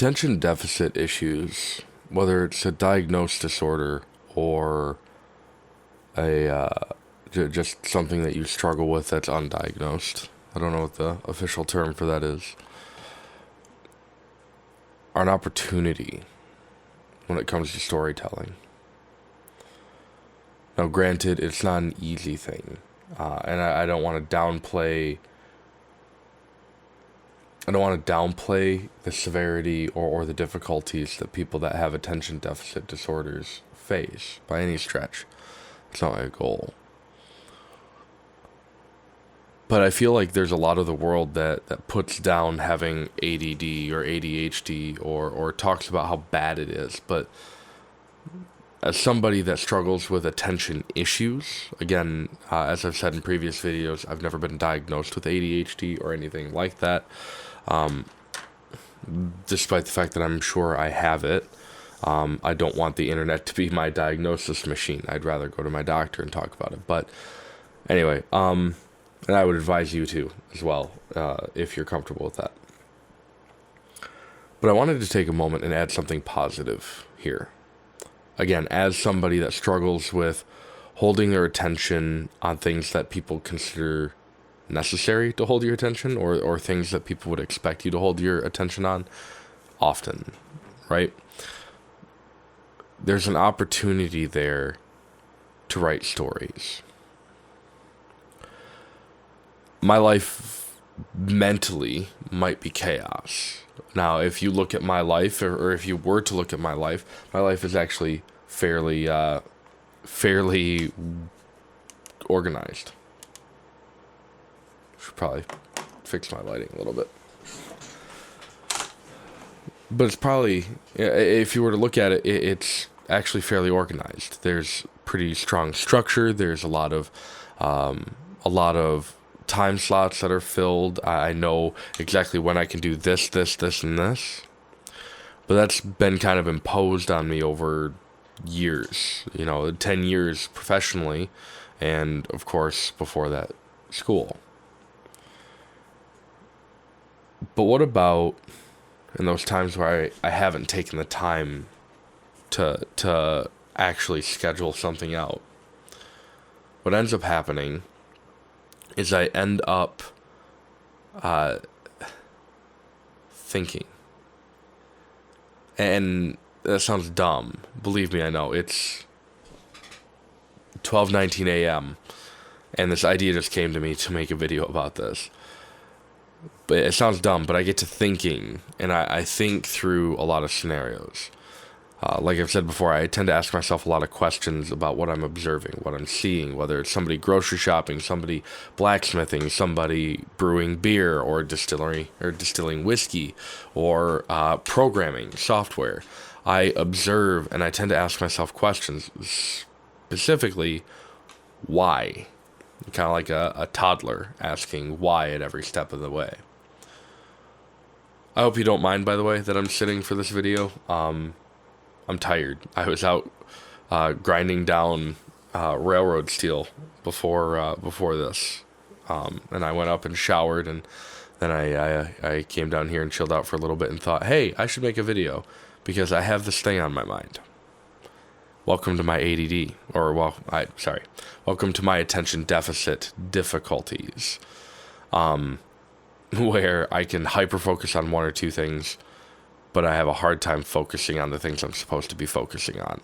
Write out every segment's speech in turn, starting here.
Attention deficit issues, whether it's a diagnosed disorder or just something that you struggle with that's undiagnosed, I don't know what the official term for that is, are an opportunity when it comes to storytelling. Now, granted, it's not an easy thing, and I don't want to downplay. I don't want to downplay the severity or the difficulties that people that have attention deficit disorders face by any stretch. It's not my goal. But I feel like there's a lot of the world that puts down having ADD or ADHD or talks about how bad it is. But as somebody that struggles with attention issues, again, as I've said in previous videos, I've never been diagnosed with ADHD or anything like that. Despite the fact that I'm sure I have it, I don't want the internet to be my diagnosis machine. I'd rather go to my doctor and talk about it. But anyway, and I would advise you to as well, if you're comfortable with that. But I wanted to take a moment and add something positive here. Again, as somebody that struggles with holding their attention on things that people consider necessary to hold your attention, or things that people would expect you to hold your attention on often, right? There's an opportunity there to write stories. My life mentally might be chaos. Now, if you look at my life, or if you were to look at my life is actually fairly organized. Should probably fix my lighting a little bit. But it's probably, if you were to look at it, it's actually fairly organized. There's pretty strong structure. There's a lot of time slots that are filled. I know exactly when I can do this, and this. But that's been kind of imposed on me over years. 10 years professionally, and of course before that, school. But what about in those times where I haven't taken the time to actually schedule something out? What ends up happening is I end up thinking. And that sounds dumb. Believe me, I know. It's 12:19 a.m. and this idea just came to me to make a video about this. But it sounds dumb, but I get to thinking, and I think through a lot of scenarios. Like I've said before, I tend to ask myself a lot of questions about what I'm observing, what I'm seeing, whether it's somebody grocery shopping, somebody blacksmithing, somebody brewing beer or distilling whiskey, or programming software. I observe, and I tend to ask myself questions, specifically, why? Kind of like a toddler asking why at every step of the way. I hope you don't mind, by the way, that I'm sitting for this video. I'm tired. I was out grinding down railroad steel before this, and I went up and showered, and then I came down here and chilled out for a little bit and thought, hey, I should make a video because I have this thing on my mind. Welcome to my ADD, welcome to my attention deficit difficulties, where I can hyper-focus on one or two things, but I have a hard time focusing on the things I'm supposed to be focusing on.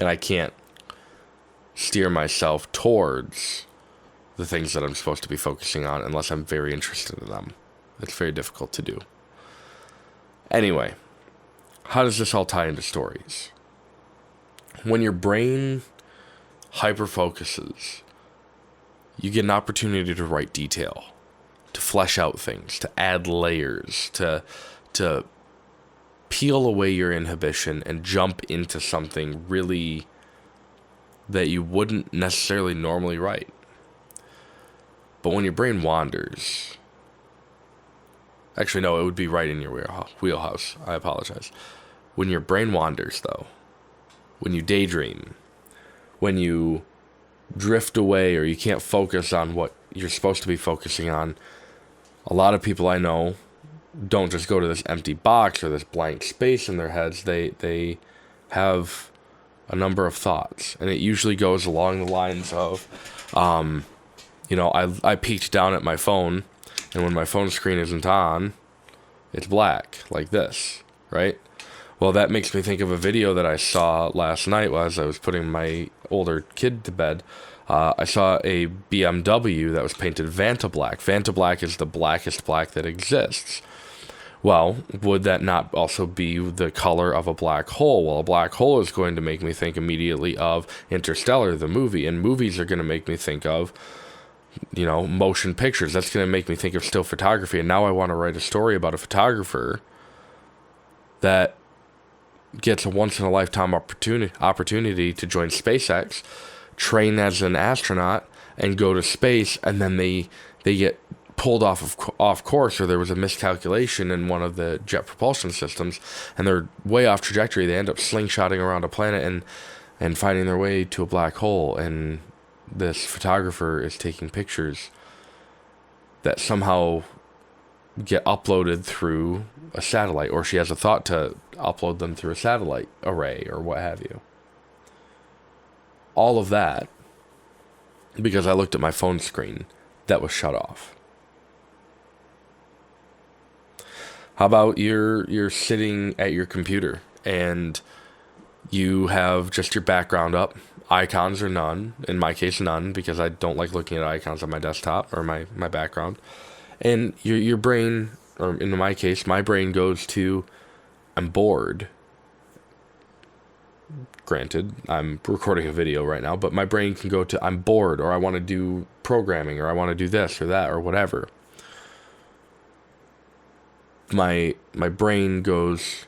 And I can't steer myself towards the things that I'm supposed to be focusing on unless I'm very interested in them. It's very difficult to do. Anyway, how does this all tie into stories? When your brain hyper-focuses, you get an opportunity to write detail, to flesh out things, to add layers, to peel away your inhibition and jump into something really that you wouldn't necessarily normally write. But when your brain wanders, actually no, it would be right in your wheelhouse. I apologize. When your brain wanders, though, when you daydream, when you drift away or you can't focus on what you're supposed to be focusing on, a lot of people I know don't just go to this empty box or this blank space in their heads. They have a number of thoughts, and it usually goes along the lines of, I peeked down at my phone, and when my phone screen isn't on, it's black, like this, right? Well, that makes me think of a video that I saw last night as I was putting my older kid to bed. I saw a BMW that was painted Vanta Black. Vanta Black is the blackest black that exists. Well, would that not also be the color of a black hole? Well, a black hole is going to make me think immediately of Interstellar, the movie, and movies are going to make me think of, motion pictures. That's going to make me think of still photography, and now I want to write a story about a photographer that gets a once-in-a-lifetime opportunity to join SpaceX, train as an astronaut, and go to space, and then they get pulled off course, or there was a miscalculation in one of the jet propulsion systems, and they're way off trajectory. They end up slingshotting around a planet and finding their way to a black hole, and this photographer is taking pictures that somehow get uploaded through a satellite, or she has a thought to upload them through a satellite array or what have you. All of that because I looked at my phone screen that was shut off. How about you're sitting at your computer and you have just your background up, icons or none, in my case none, because I don't like looking at icons on my desktop or my background, and your brain, or in my case, my brain goes to, I'm bored. Granted, I'm recording a video right now, but my brain can go to, I'm bored, or I want to do programming, or I want to do this or that or whatever. My brain goes,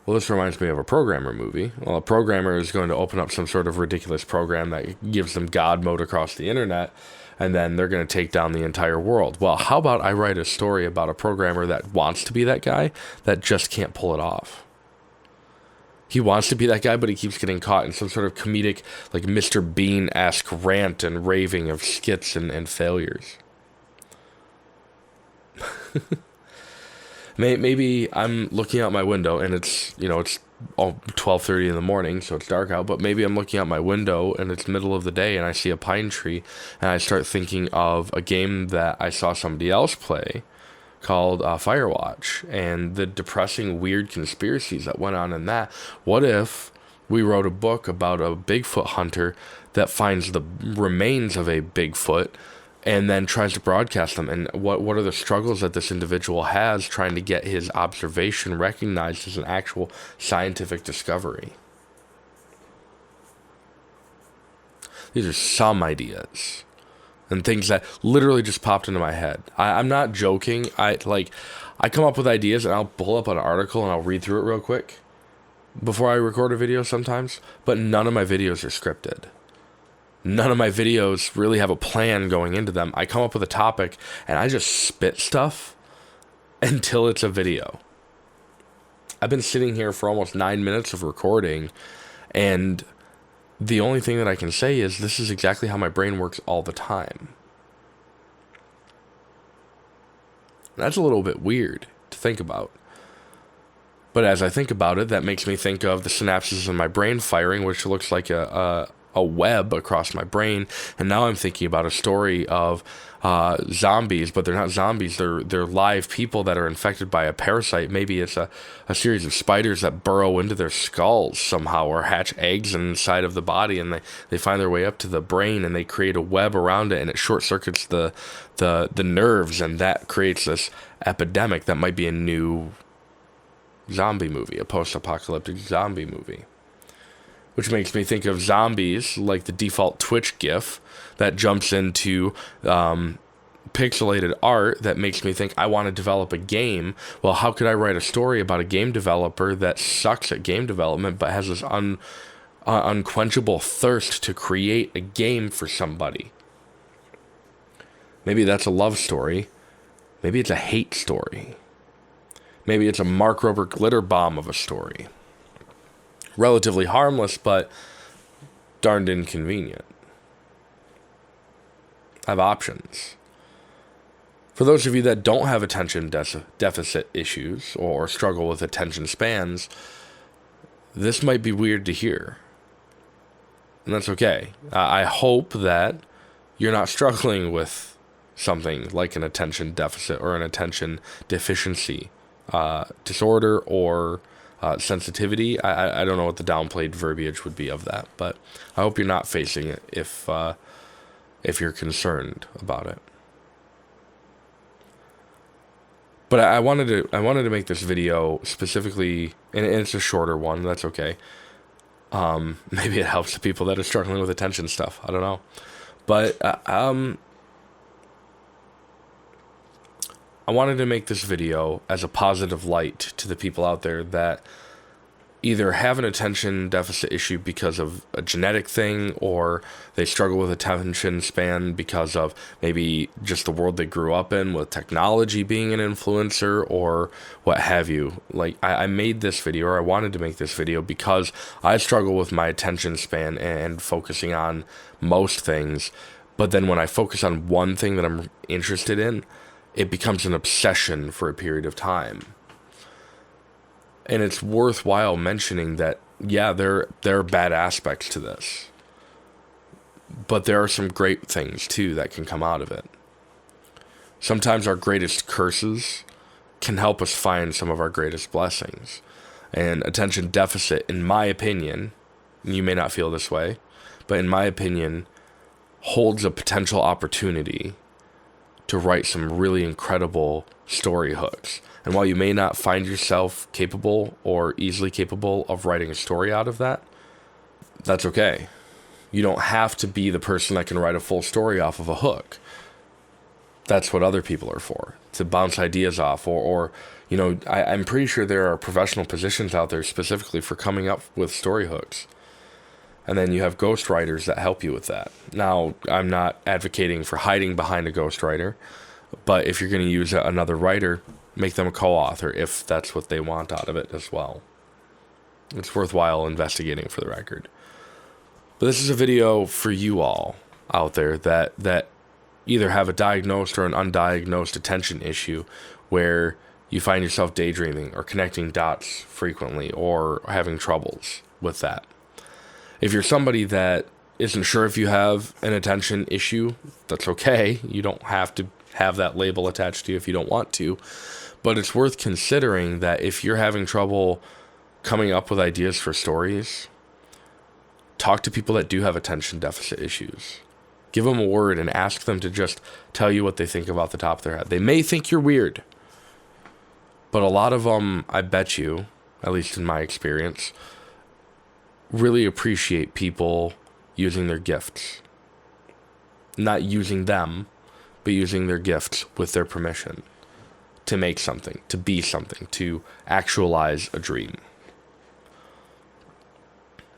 well, this reminds me of a programmer movie. Well, a programmer is going to open up some sort of ridiculous program that gives them God mode across the internet, and then they're going to take down the entire world. Well, how about I write a story about a programmer that wants to be that guy that just can't pull it off? He wants to be that guy, but he keeps getting caught in some sort of comedic, like Mr. Bean-esque rant and raving of skits and failures. Maybe I'm looking out my window and it's 12:30 in the morning, so it's dark out, but maybe I'm looking out my window and it's middle of the day and I see a pine tree and I start thinking of a game that I saw somebody else play called Firewatch, and the depressing, weird conspiracies that went on in that. What if we wrote a book about a Bigfoot hunter that finds the remains of a Bigfoot and then tries to broadcast them, and what are the struggles that this individual has trying to get his observation recognized as an actual scientific discovery? These are some ideas and things that literally just popped into my head. I'm not joking. I come up with ideas and I'll pull up an article and I'll read through it real quick before I record a video sometimes, but none of my videos are scripted. None of my videos really have a plan going into them. I come up with a topic and I just spit stuff until it's a video. I've been sitting here for almost 9 minutes of recording, and the only thing that I can say is this is exactly how my brain works all the time. That's a little bit weird to think about. But as I think about it, that makes me think of the synapses in my brain firing, which looks like a web across my brain. And now I'm thinking about a story of zombies, but they're not zombies. They're live people that are infected by a parasite. Maybe it's a series of spiders that burrow into their skulls somehow, or hatch eggs inside of the body, and they find their way up to the brain, and they create a web around it, and it short circuits the nerves, and that creates this epidemic that might be a new zombie movie, a post-apocalyptic zombie movie. Which makes me think of zombies, like the default Twitch GIF that jumps into pixelated art that makes me think I want to develop a game. Well, how could I write a story about a game developer that sucks at game development but has this unquenchable thirst to create a game for somebody? Maybe that's a love story. Maybe it's a hate story. Maybe it's a Mark Rober glitter bomb of a story. Relatively harmless, but darned inconvenient. I have options. For those of you that don't have attention deficit issues or struggle with attention spans, this might be weird to hear. And that's okay. I hope that you're not struggling with something like an attention deficit or an attention deficiency disorder or sensitivity. I don't know what the downplayed verbiage would be of that, but I hope you're not facing it if you're concerned about it. But I wanted to make this video specifically, and it's a shorter one. That's okay. Maybe it helps the people that are struggling with attention stuff. I don't know, but I wanted to make this video as a positive light to the people out there that either have an attention deficit issue because of a genetic thing, or they struggle with attention span because of maybe just the world they grew up in with technology being an influencer or what have you. Like, I made this video, or I wanted to make this video because I struggle with my attention span and focusing on most things. But then when I focus on one thing that I'm interested in, it becomes an obsession for a period of time. And it's worthwhile mentioning that, yeah, there are bad aspects to this, but there are some great things, too, that can come out of it. Sometimes our greatest curses can help us find some of our greatest blessings. And attention deficit, in my opinion, you may not feel this way, but in my opinion, holds a potential opportunity to write some really incredible story hooks. And while you may not find yourself capable or easily capable of writing a story out of that, that's okay. You don't have to be the person that can write a full story off of a hook. That's what other people are for, to bounce ideas off. Or you know, I'm pretty sure there are professional positions out there specifically for coming up with story hooks. And then you have ghostwriters that help you with that. Now, I'm not advocating for hiding behind a ghostwriter, but if you're going to use another writer, make them a co-author if that's what they want out of it as well. It's worthwhile investigating, for the record. But this is a video for you all out there that either have a diagnosed or an undiagnosed attention issue where you find yourself daydreaming or connecting dots frequently or having troubles with that. If you're somebody that isn't sure if you have an attention issue, that's okay. You don't have to have that label attached to you if you don't want to. But it's worth considering that if you're having trouble coming up with ideas for stories, talk to people that do have attention deficit issues. Give them a word and ask them to just tell you what they think about the top of their head. They may think you're weird, but a lot of them, I bet you, at least in my experience, really appreciate people using their gifts. Not using them, but using their gifts with their permission to make something, to be something, to actualize a dream.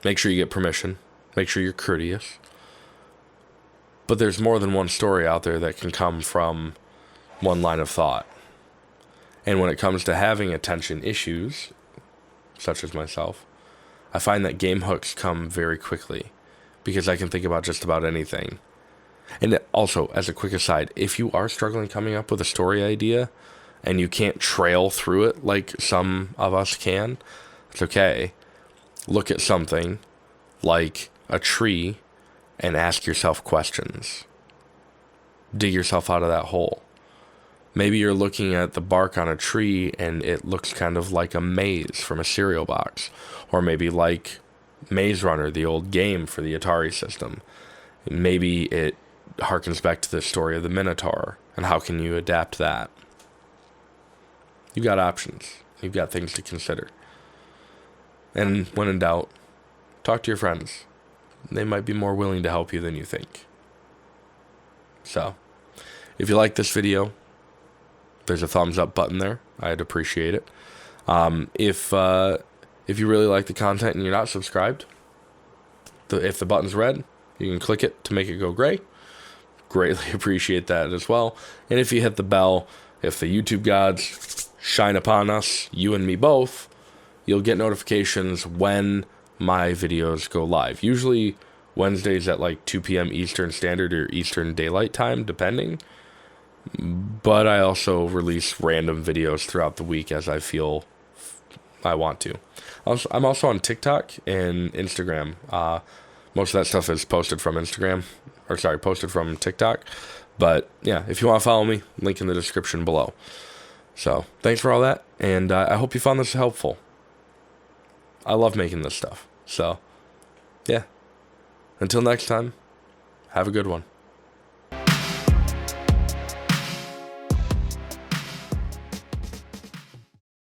Make sure you get permission. Make sure you're courteous. But there's more than one story out there that can come from one line of thought. And when it comes to having attention issues, such as myself, I find that game hooks come very quickly because I can think about just about anything. And also, as a quick aside, if you are struggling coming up with a story idea and you can't trail through it like some of us can, it's okay. Look at something like a tree and ask yourself questions. Dig yourself out of that hole. Maybe you're looking at the bark on a tree and it looks kind of like a maze from a cereal box. Or maybe like Maze Runner, the old game for the Atari system. Maybe it harkens back to the story of the Minotaur, and how can you adapt that? You've got options. You've got things to consider. And when in doubt, talk to your friends. They might be more willing to help you than you think. So, if you like this video, there's a thumbs up button there. I'd appreciate it. If you really like the content and you're not subscribed, if the button's red, you can click it to make it go gray. Greatly appreciate that as well. And if you hit the bell, if the YouTube gods shine upon us, you and me both, you'll get notifications when my videos go live. Usually Wednesdays at like 2 p.m. Eastern Standard or Eastern Daylight Time, depending. but I also release random videos throughout the week as I feel I want to. I'm also on TikTok and Instagram. Most of that stuff is posted from posted from TikTok. But yeah, if you want to follow me, link in the description below. So thanks for all that, and I hope you found this helpful. I love making this stuff. So yeah, until next time, have a good one.